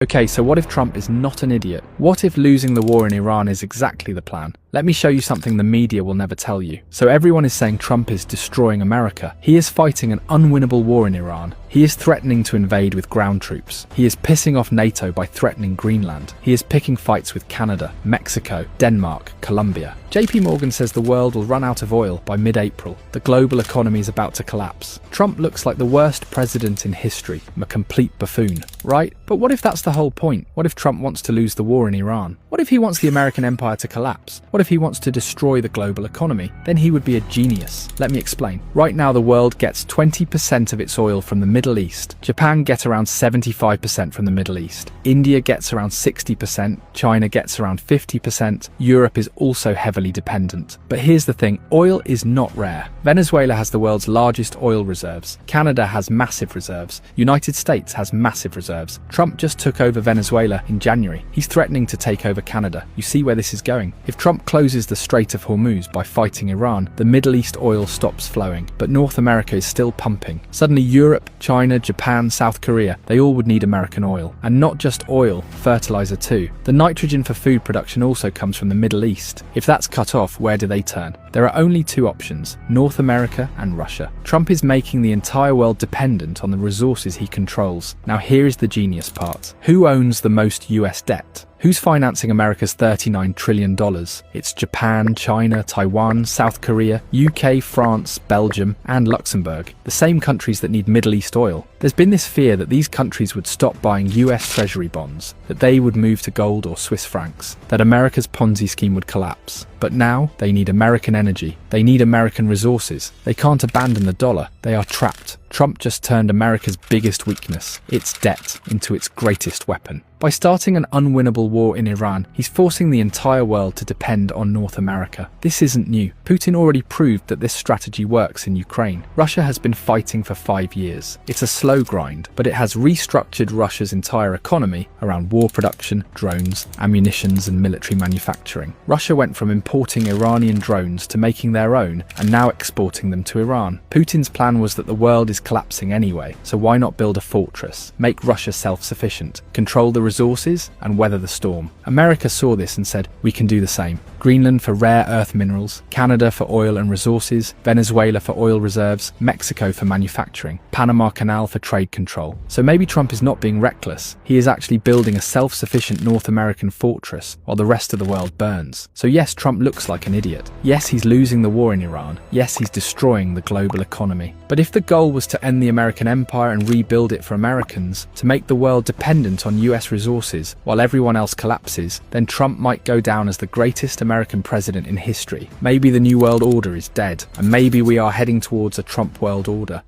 Okay, so what if Trump is not an idiot? What if losing the war in Iran is exactly the plan? Let me show you something the media will never tell you. So everyone is saying Trump is destroying America. He is fighting an unwinnable war in Iran. He is threatening to invade with ground troops. He is pissing off NATO by threatening Greenland. He is picking fights with Canada, Mexico, Denmark, Colombia. JP Morgan says the world will run out of oil by mid-April. The global economy is about to collapse. Trump looks like the worst president in history, a complete buffoon, right? But what if that's the whole point? What if Trump wants to lose the war in Iran? What if he wants the American empire to collapse? What if he wants to destroy the global economy? Then he would be a genius. Let me explain. Right now the world gets 20% of its oil from the Middle East. Japan gets around 75% from the Middle East. India gets around 60%. China gets around 50%. Europe is also heavily dependent. But here's the thing, oil is not rare. Venezuela has the world's largest oil reserves. Canada has massive reserves. United States has massive reserves. Trump just took over Venezuela in January. He's threatening to take over Canada. You see where this is going. If Trump closes the Strait of Hormuz by fighting Iran, the Middle East oil stops flowing, but North America is still pumping. Suddenly Europe, China, Japan, South Korea, they all would need American oil. And not just oil, fertilizer too. The nitrogen for food production also comes from the Middle East. If that's cut off, where do they turn? There are only two options, North America and Russia. Trump is making the entire world dependent on the resources he controls. Now here is the genius part. Who owns the most US debt? Who's financing America's $39 trillion? It's Japan, China, Taiwan, South Korea, UK, France, Belgium, and Luxembourg, the same countries that need Middle East oil. There's been this fear that these countries would stop buying US Treasury bonds, that they would move to gold or Swiss francs, that America's Ponzi scheme would collapse. But now they need American energy. They need American resources. They can't abandon the dollar. They are trapped. Trump just turned America's biggest weakness, its debt, into its greatest weapon. By starting an unwinnable war in Iran, he's forcing the entire world to depend on North America. This isn't new. Putin already proved that this strategy works in Ukraine. Russia has been fighting for 5 years. It's a slow grind, but it has restructured Russia's entire economy around war production, drones, ammunitions, and military manufacturing. Russia went from importing Iranian drones to making their own and now exporting them to Iran. Putin's plan was that the world is collapsing anyway, so why not build a fortress, make Russia self-sufficient, control the resources, and weather the storm? America saw this and said, we can do the same. Greenland for rare earth minerals, Canada for oil and resources, Venezuela for oil reserves, Mexico for manufacturing, Panama Canal for trade control. So maybe Trump is not being reckless. He is actually building a self-sufficient North American fortress while the rest of the world burns. So yes, Trump looks like an idiot. Yes, he's losing the war in Iran. Yes, he's destroying the global economy. But if the goal was to end the American empire and rebuild it for Americans, to make the world dependent on US resources while everyone else collapses, then Trump might go down as the greatest American president in history. Maybe the New World Order is dead, and maybe we are heading towards a Trump world order.